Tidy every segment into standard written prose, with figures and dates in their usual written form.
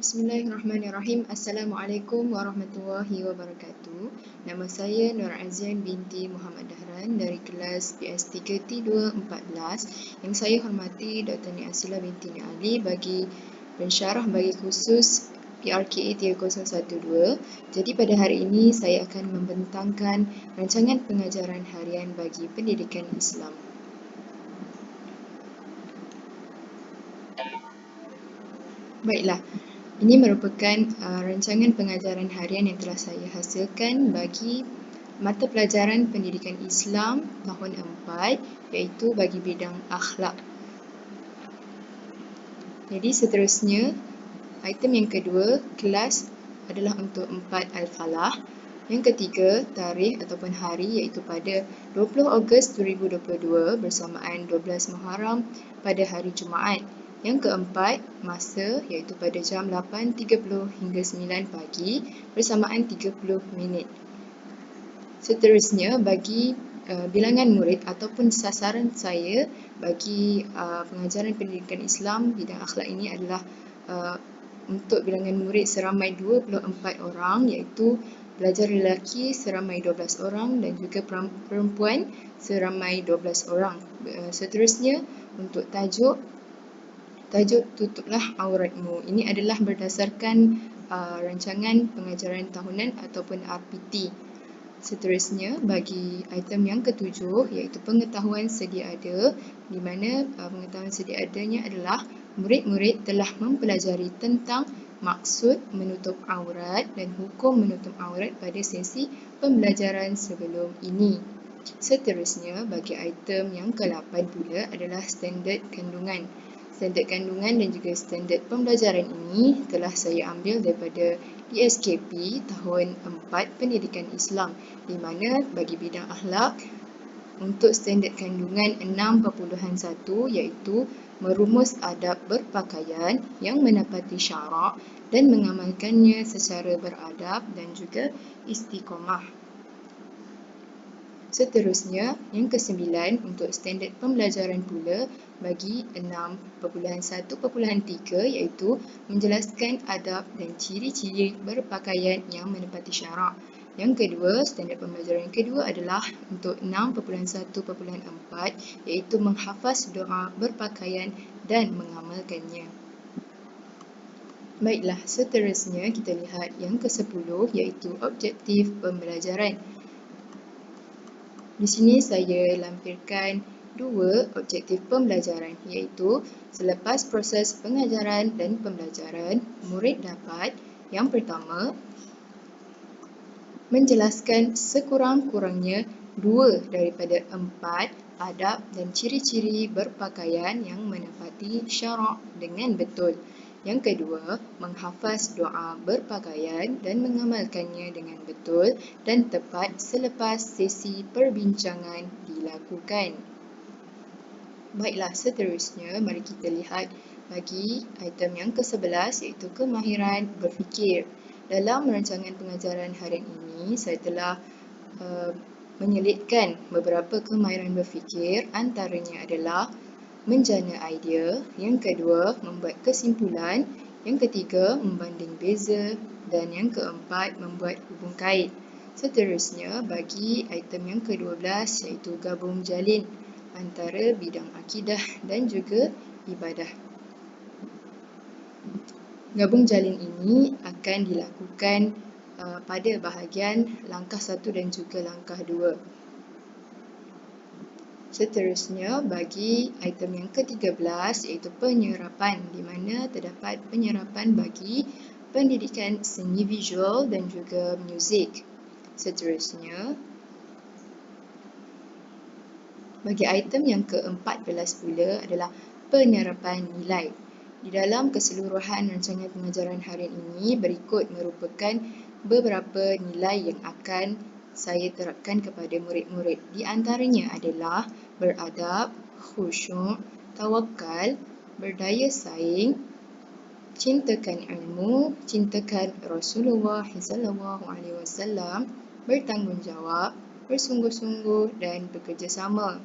Bismillahirrahmanirrahim. Assalamualaikum warahmatullahi wabarakatuh. Nama saya Nur Azian binti Muhammad Dahran dari kelas PS3T214 yang saya hormati Dr. Nia Asila binti Nia Ali bagi pensyarah bagi khusus PRKA 3012. Jadi pada hari ini saya akan membentangkan rancangan pengajaran harian bagi pendidikan Islam. Baiklah, ini merupakan rancangan pengajaran harian yang telah saya hasilkan bagi mata pelajaran pendidikan Islam tahun 4 iaitu bagi bidang akhlak. Jadi seterusnya, item yang kedua, kelas adalah untuk 4 Al-Falah. Yang ketiga, tarikh ataupun hari iaitu pada 20 Ogos 2022 bersamaan 12 Muharram pada hari Jumaat. Yang keempat, masa iaitu pada jam 8.30 hingga 9 pagi bersamaan 30 minit. Seterusnya, bagi bilangan murid ataupun sasaran saya bagi pengajaran pendidikan Islam bidang akhlak ini adalah untuk bilangan murid seramai 24 orang iaitu pelajar lelaki seramai 12 orang dan juga perempuan seramai 12 orang. Seterusnya, untuk tajuk tutuplah auratmu. Ini adalah berdasarkan rancangan pengajaran tahunan ataupun RPT. Seterusnya, bagi item yang ketujuh iaitu pengetahuan sedia ada, di mana pengetahuan sedia adanya adalah murid-murid telah mempelajari tentang maksud menutup aurat dan hukum menutup aurat pada sesi pembelajaran sebelum ini. Seterusnya, bagi item yang ke-8 pula adalah standard kandungan. Standard kandungan dan juga standard pembelajaran ini telah saya ambil daripada DSKP tahun 4 Pendidikan Islam, di mana bagi bidang akhlak untuk standard kandungan 6.1 iaitu merumus adab berpakaian yang menepati syarak dan mengamalkannya secara beradab dan juga istiqamah. Seterusnya, yang ke-9 untuk standard pembelajaran pula bagi 6.1.3 iaitu menjelaskan adab dan ciri-ciri berpakaian yang menepati syarak. Yang kedua, standard pembelajaran yang kedua adalah untuk 6.1.4 iaitu menghafaz doa berpakaian dan mengamalkannya. Baiklah, seterusnya kita lihat yang ke-10 iaitu objektif pembelajaran. Di sini saya lampirkan dua objektif pembelajaran iaitu selepas proses pengajaran dan pembelajaran, murid dapat yang pertama menjelaskan sekurang-kurangnya 2 daripada 4 adab dan ciri-ciri berpakaian yang menepati syarak dengan betul. Yang kedua, menghafaz doa berpakaian dan mengamalkannya dengan betul dan tepat selepas sesi perbincangan dilakukan. Baiklah, seterusnya mari kita lihat bagi item yang ke-11 iaitu kemahiran berfikir. Dalam rancangan pengajaran harian ini, saya telah menyelitkan beberapa kemahiran berfikir, antaranya adalah menjana idea, yang kedua membuat kesimpulan, yang ketiga membanding beza dan yang keempat membuat hubung kait. Seterusnya bagi item yang ke-12 iaitu gabung jalin antara bidang akidah dan juga ibadah. Gabung jalin ini akan dilakukan pada bahagian langkah 1 dan juga langkah 2. Seterusnya, bagi item yang ke-13 iaitu penyerapan, di mana terdapat penyerapan bagi pendidikan seni visual dan juga muzik. Seterusnya, bagi item yang ke-14 pula adalah penyerapan nilai. Di dalam keseluruhan rancangan pengajaran harian ini, berikut merupakan beberapa nilai yang akan saya terapkan kepada murid-murid. Di antaranya adalah beradab, khusyuk, tawakal, berdaya saing, cintakan ilmu, cintakan Rasulullah SAW, bertanggungjawab, bersungguh-sungguh dan bekerjasama.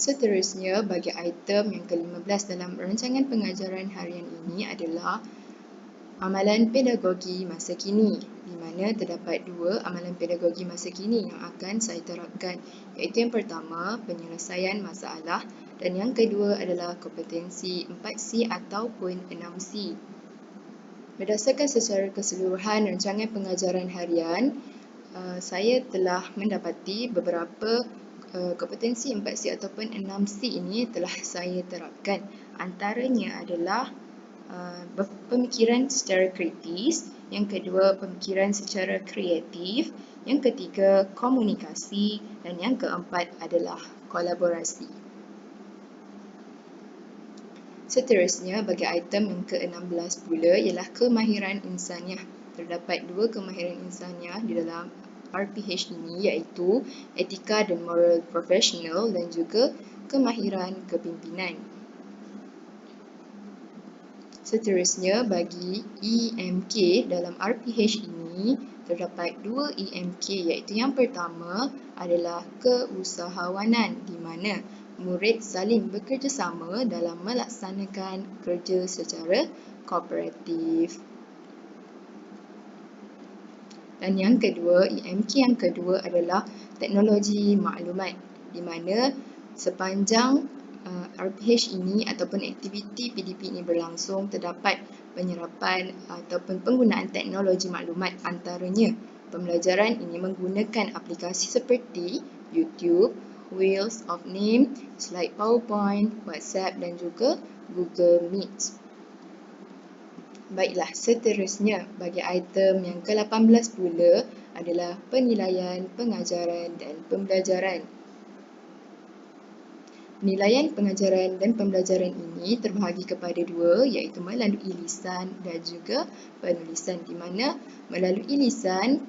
Seterusnya, bagi item yang ke-15 dalam rancangan pengajaran harian ini adalah amalan pedagogi masa kini, di mana terdapat dua amalan pedagogi masa kini yang akan saya terapkan, iaitu yang pertama, penyelesaian masalah, dan yang kedua adalah kompetensi 4C ataupun 6C. Berdasarkan secara keseluruhan rancangan pengajaran harian, saya telah mendapati beberapa kompetensi 4C ataupun 6C ini telah saya terapkan. Antaranya adalah pemikiran secara kritis, yang kedua pemikiran secara kreatif, yang ketiga komunikasi, dan yang keempat adalah kolaborasi. Seterusnya, bagi item yang ke-16 pula ialah kemahiran insaniah. Terdapat dua kemahiran insaniah di dalam RPH ini, iaitu etika dan moral profesional dan juga kemahiran kepimpinan. Seterusnya, bagi EMK dalam RPH ini, terdapat dua EMK, iaitu yang pertama adalah keusahawanan, di mana murid saling bekerjasama dalam melaksanakan kerja secara kooperatif. Dan yang kedua, EMK yang kedua adalah teknologi maklumat, di mana sepanjang RPH ini ataupun aktiviti PDP ini berlangsung, terdapat penyerapan ataupun penggunaan teknologi maklumat, antaranya pembelajaran ini menggunakan aplikasi seperti YouTube, Wheels of Name, Slide PowerPoint, WhatsApp dan juga Google Meet. Baiklah, seterusnya bagi item yang ke-18 pula adalah penilaian pengajaran dan pembelajaran. Penilaian pengajaran dan pembelajaran ini terbahagi kepada dua, iaitu melalui lisan dan juga penulisan, di mana melalui lisan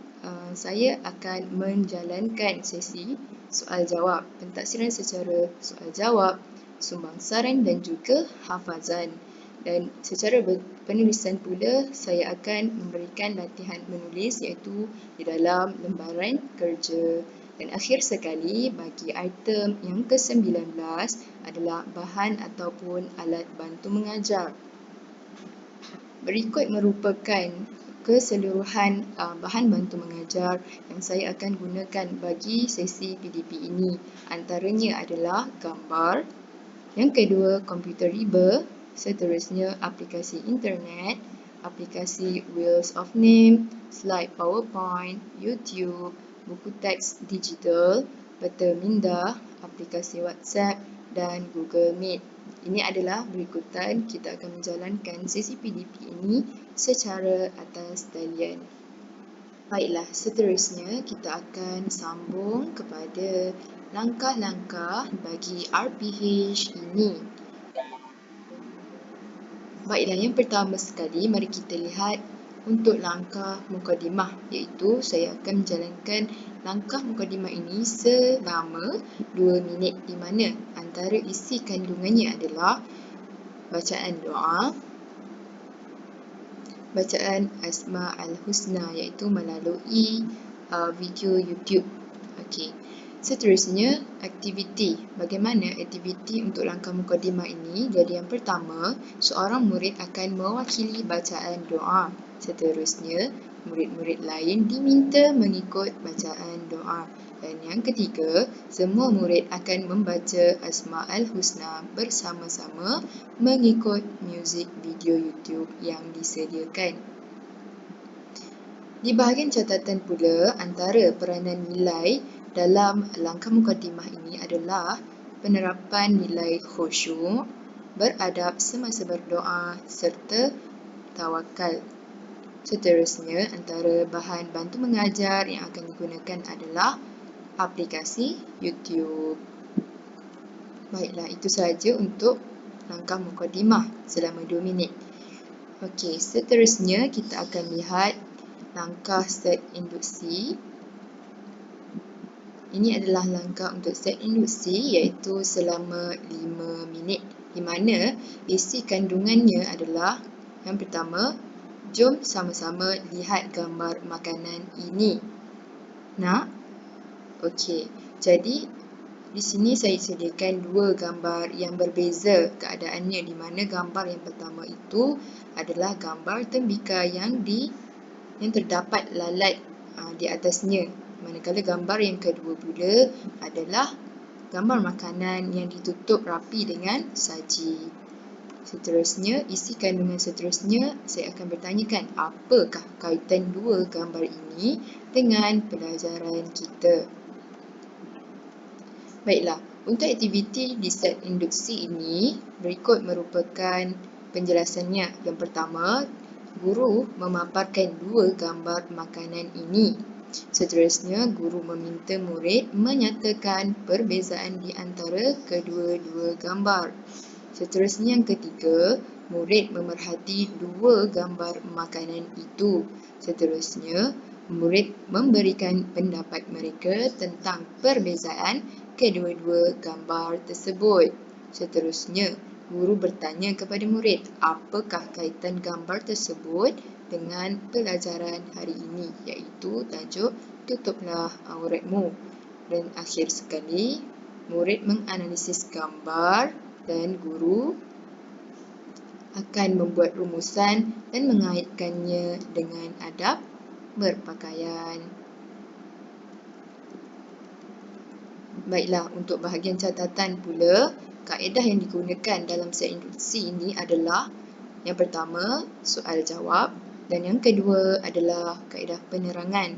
saya akan menjalankan sesi soal jawab, pentaksiran secara soal jawab, sumbang saran dan juga hafazan. Dan secara penulisan pula, saya akan memberikan latihan menulis iaitu di dalam lembaran kerja. Dan akhir sekali, bagi item yang ke-19 adalah bahan ataupun alat bantu mengajar. Berikut merupakan keseluruhan bahan bantu mengajar yang saya akan gunakan bagi sesi PDP ini. Antaranya adalah gambar, yang kedua komputer riba, seterusnya aplikasi internet, aplikasi Wheels of Name, slide PowerPoint, YouTube, buku teks digital, peta minda, aplikasi WhatsApp dan Google Meet. Ini adalah berikutan kita akan menjalankan sesi PDP ini secara atas talian. Baiklah, seterusnya kita akan sambung kepada langkah-langkah bagi RPH ini. Baiklah, yang pertama sekali mari kita lihat untuk langkah mukadimah, iaitu saya akan menjalankan langkah mukadimah ini selama 2 minit, di mana antara isi kandungannya adalah bacaan doa, bacaan Asma Al-Husna, iaitu melalui video YouTube. Okey. Seterusnya, aktiviti. Bagaimana aktiviti untuk langkah mukadimah ini? Jadi yang pertama, seorang murid akan mewakili bacaan doa. Seterusnya, murid-murid lain diminta mengikut bacaan doa. Dan yang ketiga, semua murid akan membaca Asma Al-Husna bersama-sama mengikut muzik video YouTube yang disediakan. Di bahagian catatan pula, antara peranan nilai dalam langkah mukadimah ini adalah penerapan nilai khusyuk, beradab semasa berdoa serta tawakal. Seterusnya, antara bahan bantu mengajar yang akan digunakan adalah aplikasi YouTube. Baiklah, itu sahaja untuk langkah mukadimah selama 2 minit. Okey, seterusnya kita akan lihat langkah set induksi. Ini adalah langkah untuk set induksi, iaitu selama 5 minit, di mana isi kandungannya adalah yang pertama, jom sama-sama lihat gambar makanan ini. Nak? Okey, jadi Di sini saya sediakan dua gambar yang berbeza keadaannya, di mana gambar yang pertama itu adalah gambar tembika yang terdapat lalat di atasnya. Manakala gambar yang kedua pula adalah gambar makanan yang ditutup rapi dengan saji. Seterusnya, isi kandungan seterusnya saya akan bertanyakan apakah kaitan dua gambar ini dengan pelajaran kita. Baiklah, untuk aktiviti di set induksi ini, berikut merupakan penjelasannya. Yang pertama, guru memaparkan dua gambar makanan ini. Seterusnya, guru meminta murid menyatakan perbezaan di antara kedua-dua gambar. Seterusnya, yang ketiga, murid memerhati dua gambar makanan itu. Seterusnya, murid memberikan pendapat mereka tentang perbezaan kedua-dua gambar tersebut. Seterusnya, guru bertanya kepada murid apakah kaitan gambar tersebut dengan pelajaran hari ini, iaitu tajuk tutuplah auratmu. Dan akhir sekali, murid menganalisis gambar dan guru akan membuat rumusan dan mengaitkannya dengan adab berpakaian. Baiklah, untuk bahagian catatan pula, kaedah yang digunakan dalam set induksi ini adalah yang pertama, soal jawab, dan yang kedua adalah kaedah penerangan.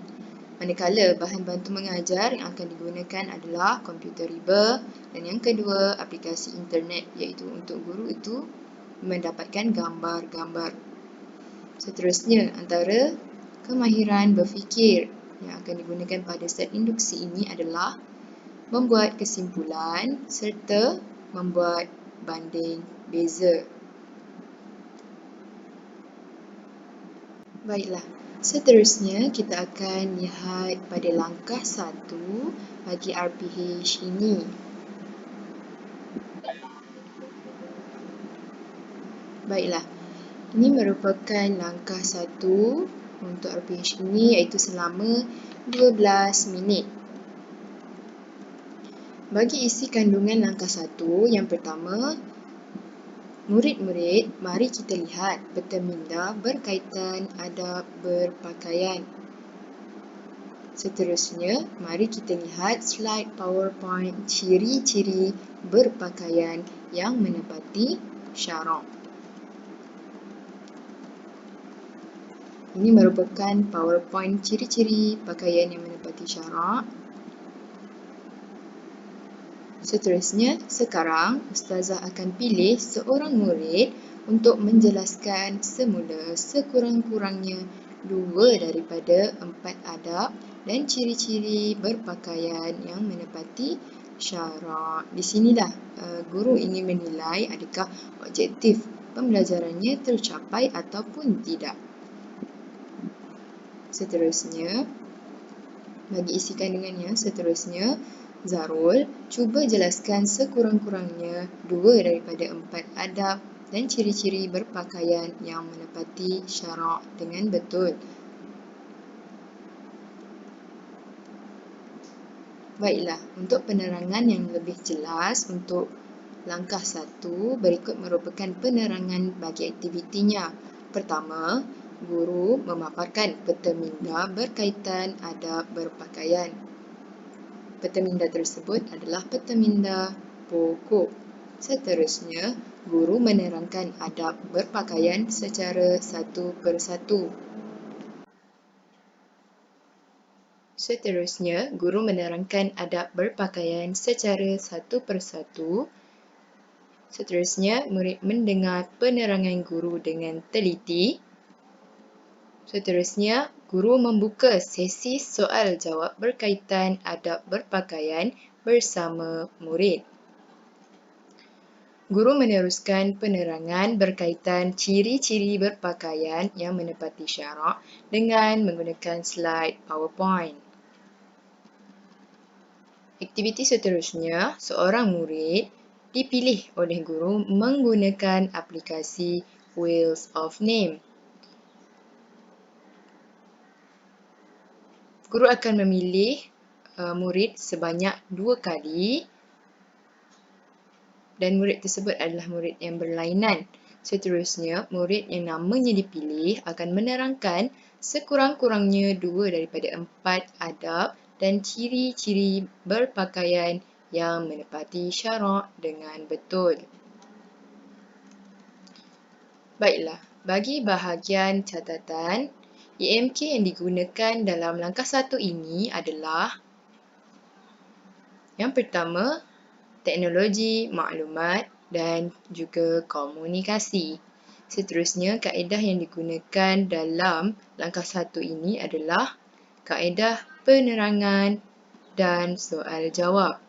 Manakala bahan bantu mengajar yang akan digunakan adalah komputer riba, dan yang kedua, aplikasi internet, iaitu untuk guru itu mendapatkan gambar-gambar. Seterusnya, antara kemahiran berfikir yang akan digunakan pada set induksi ini adalah membuat kesimpulan serta membuat banding beza. Baiklah, seterusnya kita akan lihat pada langkah 1 bagi RPH ini. Baiklah, ini merupakan langkah 1 untuk RPH ini, iaitu selama 12 minit. Bagi isi kandungan langkah 1, yang pertama, murid-murid, mari kita lihat peta minda berkaitan adab berpakaian. Seterusnya, mari kita lihat slide PowerPoint ciri-ciri berpakaian yang menepati syarak. Ini merupakan PowerPoint ciri-ciri pakaian yang menepati syarak. Seterusnya, sekarang Ustazah akan pilih seorang murid untuk menjelaskan semula sekurang-kurangnya 2 daripada 4 adab dan ciri-ciri berpakaian yang menepati syarak. Di sinilah guru ingin menilai adakah objektif pembelajarannya tercapai ataupun tidak. Seterusnya, bagi isi kandungannya, seterusnya, Zarul, cuba jelaskan sekurang-kurangnya 2 daripada 4 adab dan ciri-ciri berpakaian yang menepati syarak dengan betul. Baiklah, untuk penerangan yang lebih jelas untuk langkah 1, berikut merupakan penerangan bagi aktivitinya. Pertama, guru memaparkan peta minda berkaitan adab berpakaian. Peta minda tersebut adalah peta minda pokok. Seterusnya, guru menerangkan adab berpakaian secara satu persatu. Seterusnya, guru menerangkan adab berpakaian secara satu persatu. Seterusnya, murid mendengar penerangan guru dengan teliti. Seterusnya, guru membuka sesi soal jawab berkaitan adab berpakaian bersama murid. Guru meneruskan penerangan berkaitan ciri-ciri berpakaian yang menepati syarak dengan menggunakan slide PowerPoint. Aktiviti seterusnya, seorang murid dipilih oleh guru menggunakan aplikasi Wheels of Name. Guru akan memilih murid sebanyak 2 kali dan murid tersebut adalah murid yang berlainan. Seterusnya, murid yang namanya dipilih akan menerangkan sekurang-kurangnya 2 daripada 4 adab dan ciri-ciri berpakaian yang menepati syarak dengan betul. Baiklah, bagi bahagian catatan, EMK yang digunakan dalam langkah 1 ini adalah yang pertama, teknologi, maklumat dan juga komunikasi. Seterusnya, kaedah yang digunakan dalam langkah 1 ini adalah kaedah penerangan dan soal jawab.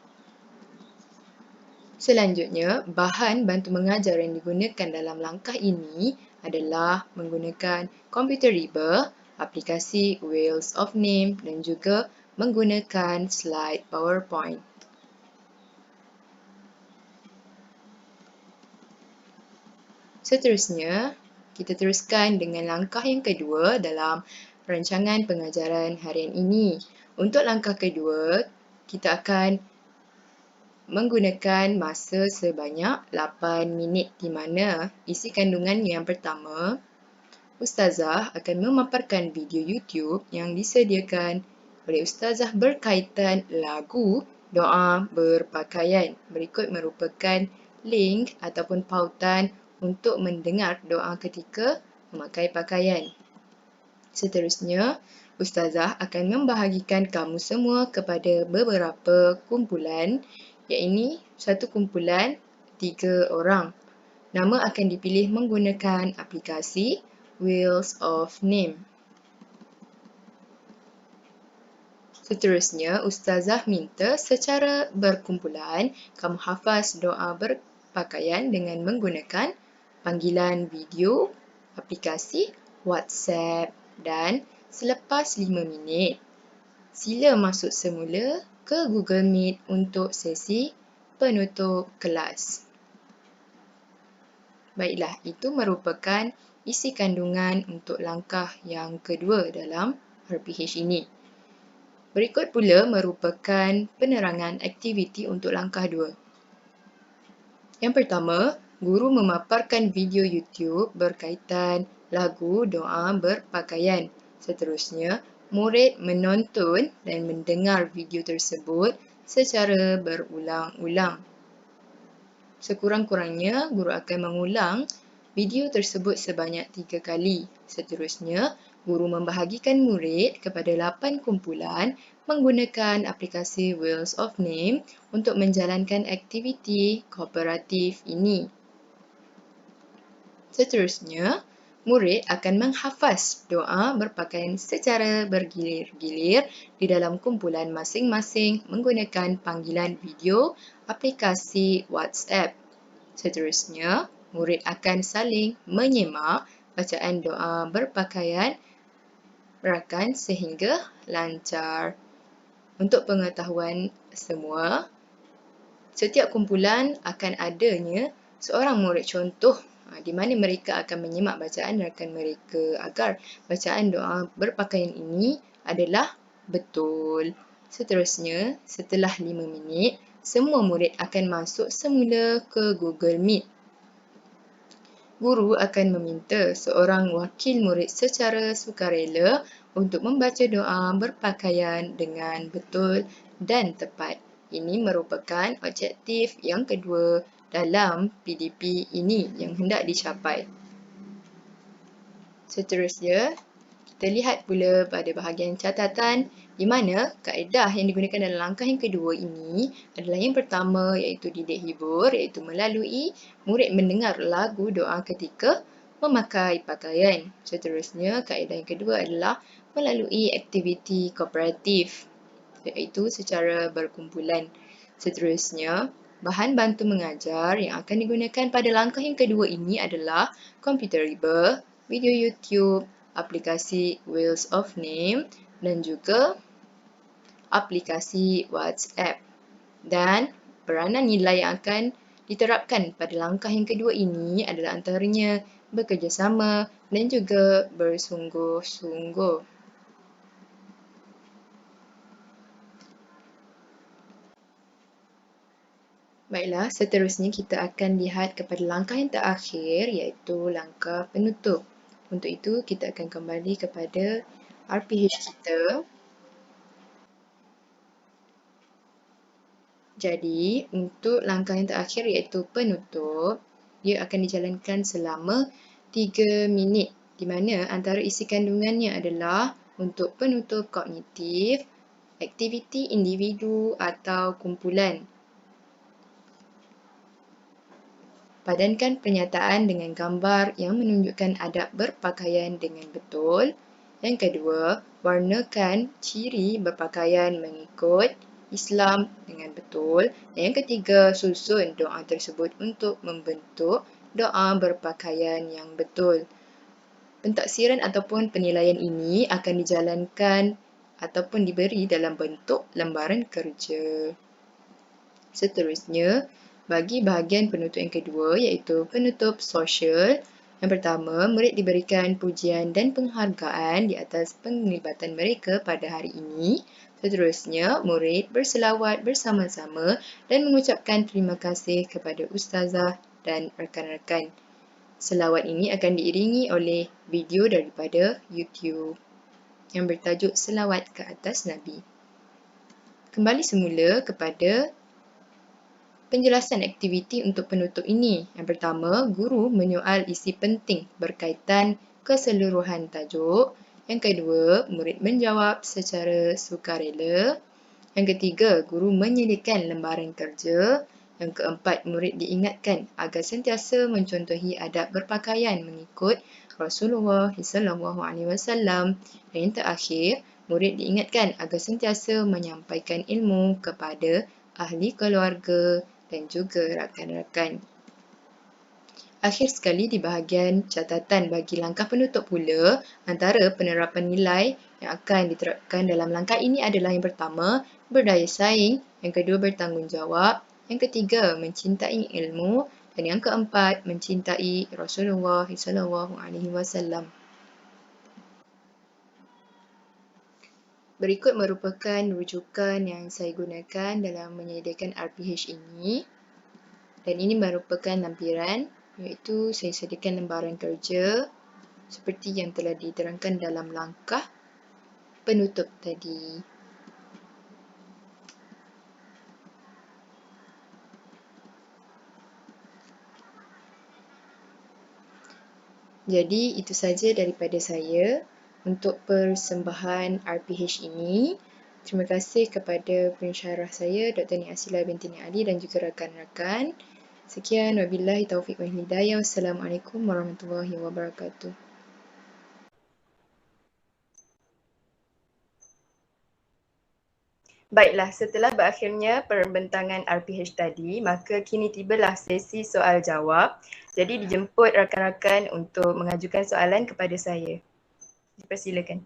Selanjutnya, bahan bantu mengajar yang digunakan dalam langkah ini adalah menggunakan komputer riba, aplikasi Wheels of Name dan juga menggunakan slide PowerPoint. Seterusnya, kita teruskan dengan langkah yang kedua dalam rancangan pengajaran harian ini. Untuk langkah kedua, kita akan menggunakan masa sebanyak 8 minit di mana isi kandungan yang pertama, Ustazah akan memaparkan video YouTube yang disediakan oleh Ustazah berkaitan lagu doa berpakaian. Berikut merupakan link ataupun pautan untuk mendengar doa ketika memakai pakaian. Seterusnya, Ustazah akan membahagikan kamu semua kepada beberapa kumpulan, iaitu satu kumpulan 3 orang. Nama akan dipilih menggunakan aplikasi Wheels of Name. Seterusnya, Ustazah minta secara berkumpulan kamu hafaz doa berpakaian dengan menggunakan panggilan video, aplikasi WhatsApp dan selepas 5 minit, sila masuk semula ke Google Meet untuk sesi penutup kelas. Baiklah, itu merupakan isi kandungan untuk langkah yang kedua dalam RPH ini. Berikut pula merupakan penerangan aktiviti untuk langkah 2. Yang pertama, guru memaparkan video YouTube berkaitan lagu doa berpakaian. Seterusnya, murid menonton dan mendengar video tersebut secara berulang-ulang. Sekurang-kurangnya, guru akan mengulang video tersebut sebanyak 3 kali. Seterusnya, guru membahagikan murid kepada 8 kumpulan menggunakan aplikasi Wheels of Name untuk menjalankan aktiviti kooperatif ini. Seterusnya, murid akan menghafaz doa berpakaian secara bergilir-gilir di dalam kumpulan masing-masing menggunakan panggilan video aplikasi WhatsApp. Seterusnya, murid akan saling menyemak bacaan doa berpakaian rakan sehingga lancar. Untuk pengetahuan semua, setiap kumpulan akan adanya seorang murid contoh di mana mereka akan menyemak bacaan rakan mereka agar bacaan doa berpakaian ini adalah betul. Seterusnya, setelah 5 minit, semua murid akan masuk semula ke Google Meet. Guru akan meminta seorang wakil murid secara sukarela untuk membaca doa berpakaian dengan betul dan tepat. Ini merupakan objektif yang kedua dalam PDP ini yang hendak dicapai. Seterusnya, kita lihat pula pada bahagian catatan di mana kaedah yang digunakan dalam langkah yang kedua ini adalah yang pertama iaitu didik hibur, iaitu melalui murid mendengar lagu doa ketika memakai pakaian. Seterusnya, kaedah yang kedua adalah melalui aktiviti kooperatif, iaitu secara berkumpulan. Seterusnya, bahan bantu mengajar yang akan digunakan pada langkah yang kedua ini adalah komputer riba, video YouTube, aplikasi Wheels of Name dan juga aplikasi WhatsApp. Dan peranan nilai yang akan diterapkan pada langkah yang kedua ini adalah antaranya bekerjasama dan juga bersungguh-sungguh. Baiklah, seterusnya kita akan lihat kepada langkah yang terakhir iaitu langkah penutup. Untuk itu, kita akan kembali kepada RPH kita. Jadi, untuk langkah yang terakhir iaitu penutup, ia akan dijalankan selama 3 minit di mana antara isi kandungannya adalah untuk penutup kognitif, aktiviti individu atau kumpulan. Padankan pernyataan dengan gambar yang menunjukkan adab berpakaian dengan betul. Yang kedua, warnakan ciri berpakaian mengikut Islam dengan betul. Dan yang ketiga, susun doa tersebut untuk membentuk doa berpakaian yang betul. Pentaksiran ataupun penilaian ini akan dijalankan ataupun diberi dalam bentuk lembaran kerja. Seterusnya, bagi bahagian penutup yang kedua iaitu penutup sosial. Yang pertama, murid diberikan pujian dan penghargaan di atas penglibatan mereka pada hari ini. Seterusnya, murid berselawat bersama-sama dan mengucapkan terima kasih kepada ustazah dan rakan-rakan. Selawat ini akan diiringi oleh video daripada YouTube yang bertajuk Selawat ke atas Nabi. Kembali semula kepada penjelasan aktiviti untuk penutup ini. Yang pertama, guru menyoal isi penting berkaitan keseluruhan tajuk. Yang kedua, murid menjawab secara sukarela. Yang ketiga, guru menyediakan lembaran kerja. Yang keempat, murid diingatkan agar sentiasa mencontohi adab berpakaian mengikut Rasulullah SAW. Dan yang terakhir, murid diingatkan agar sentiasa menyampaikan ilmu kepada ahli keluarga dan juga rakan-rakan. Akhir sekali di bahagian catatan bagi langkah penutup pula, antara penerapan nilai yang akan diterapkan dalam langkah ini adalah yang pertama, berdaya saing, yang kedua, bertanggungjawab, yang ketiga, mencintai ilmu, dan yang keempat, mencintai Rasulullah SAW. Berikut merupakan rujukan yang saya gunakan dalam menyediakan RPH ini. Dan ini merupakan lampiran, iaitu saya sediakan lembaran kerja seperti yang telah diterangkan dalam langkah penutup tadi. Jadi itu saja daripada saya untuk persembahan RPH ini. Terima kasih kepada pensyarah saya Dr. Nia Asila binti Nia Ali dan juga rakan-rakan. Sekian, wabillahi taufiq wal hidayah. Wassalamualaikum warahmatullahi wabarakatuh. Baiklah, setelah berakhirnya perbentangan RPH tadi, maka kini tibalah sesi soal jawab. Jadi dijemput rakan-rakan untuk mengajukan soalan kepada saya. Dipersilakan.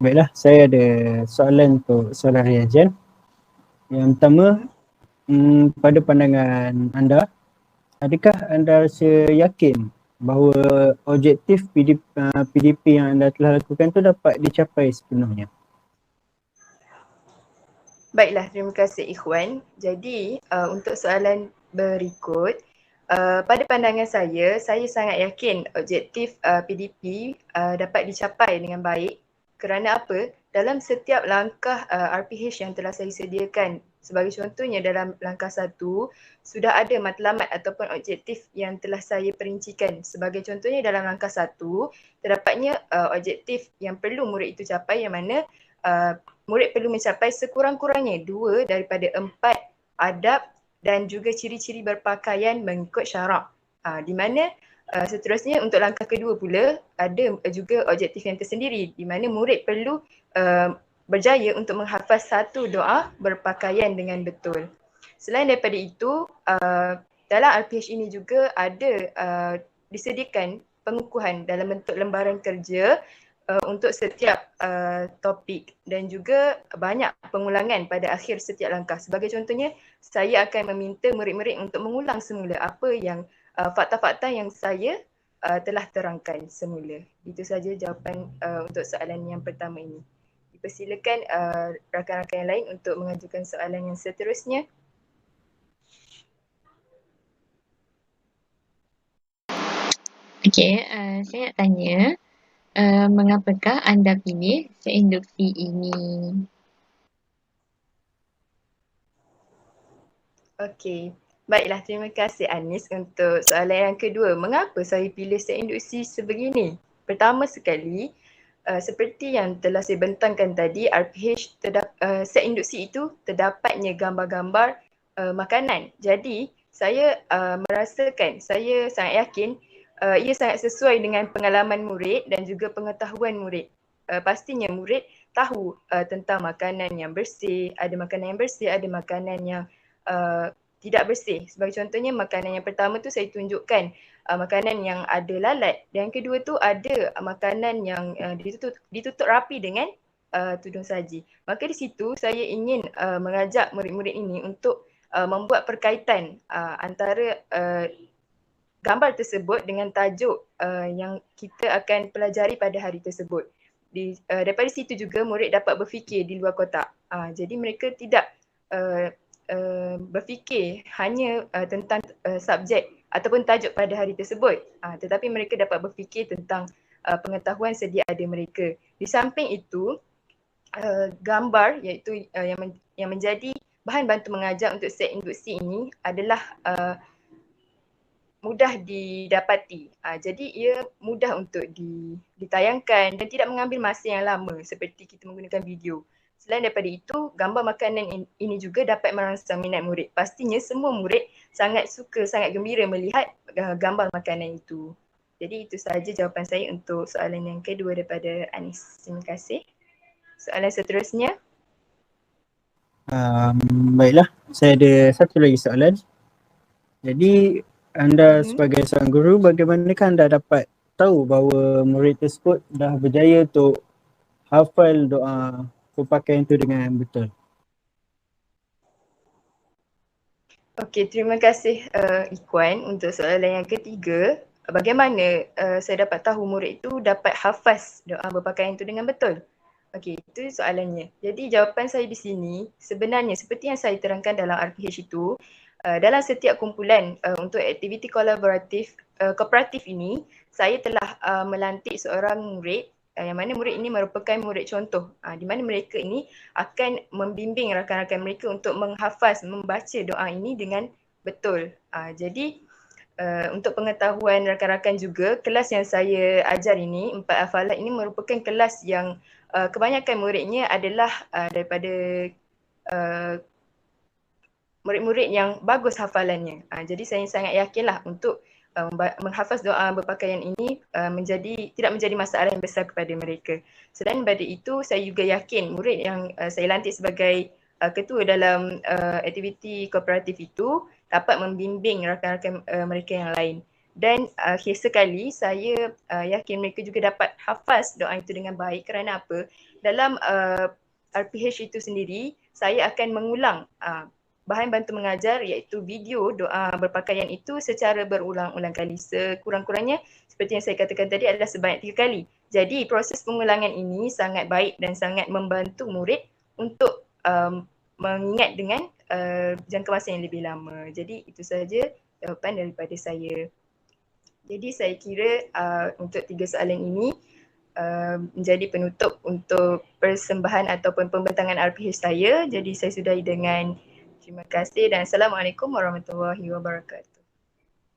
Baiklah, saya ada soalan untuk soalan reagen. Yang pertama, pada pandangan anda, adakah anda rasa yakin bahawa objektif PDP yang anda telah lakukan itu dapat dicapai sepenuhnya? Baiklah, terima kasih Ikhwan. Jadi untuk soalan berikut, pada pandangan saya sangat yakin objektif PDP dapat dicapai dengan baik. Kerana apa? Dalam setiap langkah RPH yang telah saya sediakan, sebagai contohnya dalam langkah 1, sudah ada matlamat ataupun objektif yang telah saya perincikan. Sebagai contohnya dalam langkah 1, terdapatnya objektif yang perlu murid itu capai, yang mana murid perlu mencapai sekurang-kurangnya 2 daripada 4 adab dan juga ciri-ciri berpakaian mengikut syarak. Di mana seterusnya untuk langkah kedua pula ada juga objektif yang tersendiri, di mana murid perlu berjaya untuk menghafaz satu doa berpakaian dengan betul. Selain daripada itu, dalam RPH ini juga ada disediakan pengukuhan dalam bentuk lembaran kerja untuk setiap topik dan juga banyak pengulangan pada akhir setiap langkah. Sebagai contohnya, saya akan meminta murid-murid untuk mengulang semula apa yang fakta-fakta yang saya telah terangkan semula. Itu saja jawapan untuk soalan yang pertama ini. dipersilakan rakan-rakan yang lain untuk mengajukan soalan yang seterusnya. Okey, saya nak tanya, mengapakah anda pilih seinduksi ini? Okey, baiklah, terima kasih Anis untuk soalan yang kedua. Mengapa saya pilih seinduksi sebegini? Pertama sekali, seperti yang telah saya bentangkan tadi, RPH seinduksi itu terdapatnya gambar-gambar makanan. Jadi saya merasakan, saya sangat yakin ia sangat sesuai dengan pengalaman murid dan juga pengetahuan murid. Pastinya murid tahu tentang makanan yang bersih, ada makanan yang bersih, ada makanan yang tidak bersih. Sebagai contohnya, makanan yang pertama tu saya tunjukkan makanan yang ada lalat, dan yang kedua tu ada makanan yang ditutup rapi dengan tudung saji. Maka di situ saya ingin mengajak murid-murid ini untuk membuat perkaitan antara gambar tersebut dengan tajuk yang kita akan pelajari pada hari tersebut. Daripada situ juga murid dapat berfikir di luar kotak. Jadi mereka tidak berfikir hanya tentang subjek ataupun tajuk pada hari tersebut, tetapi mereka dapat berfikir tentang pengetahuan sedia ada mereka. Di samping itu, gambar iaitu yang menjadi bahan bantu mengajar untuk set induksi ini adalah mudah didapati. Jadi ia mudah untuk ditayangkan dan tidak mengambil masa yang lama seperti kita menggunakan video. Selain daripada itu, gambar makanan ini juga dapat merangsang minat murid. Pastinya semua murid sangat suka, sangat gembira melihat gambar makanan itu. Jadi itu sahaja jawapan saya untuk soalan yang kedua daripada Anis. Terima kasih. Soalan seterusnya. Baiklah, saya ada satu lagi soalan. Jadi anda sebagai seorang guru, bagaimanakah anda dapat tahu bahawa murid tersebut dah berjaya untuk hafal doa berpakaian itu dengan betul? Okey, terima kasih Ikhwan untuk soalan yang ketiga. Bagaimana saya dapat tahu murid itu dapat hafaz doa berpakaian itu dengan betul? Okey, itu soalannya. Jadi jawapan saya di sini sebenarnya seperti yang saya terangkan dalam RPH itu, dalam setiap kumpulan untuk aktiviti kolaboratif kooperatif ini, saya telah melantik seorang murid yang mana murid ini merupakan murid contoh, di mana mereka ini akan membimbing rakan-rakan mereka untuk menghafaz, membaca doa ini dengan betul. Jadi untuk pengetahuan rakan-rakan juga, kelas yang saya ajar ini, 4 hafalan ini merupakan kelas yang kebanyakan muridnya adalah daripada murid-murid yang bagus hafalannya. Jadi saya sangat yakinlah untuk menghafaz doa berpakaian ini tidak menjadi masalah yang besar kepada mereka. Selain daripada itu, saya juga yakin murid yang saya lantik sebagai ketua dalam aktiviti kooperatif itu dapat membimbing rakan-rakan mereka yang lain. Dan akhir sekali saya yakin mereka juga dapat hafaz doa itu dengan baik. Kerana apa? Dalam RPH itu sendiri, saya akan mengulang bahan bantu mengajar iaitu video doa berpakaian itu secara berulang-ulang kali. Sekurang-kurangnya seperti yang saya katakan tadi adalah sebanyak 3 kali. Jadi proses pengulangan ini sangat baik dan sangat membantu murid untuk mengingat dengan jangka masa yang lebih lama. Jadi itu sahaja jawapan daripada saya. Jadi saya kira untuk 3 soalan ini menjadi penutup untuk persembahan ataupun pembentangan RPH saya. Jadi saya sudahi dengan terima kasih dan Assalamualaikum warahmatullahi wabarakatuh.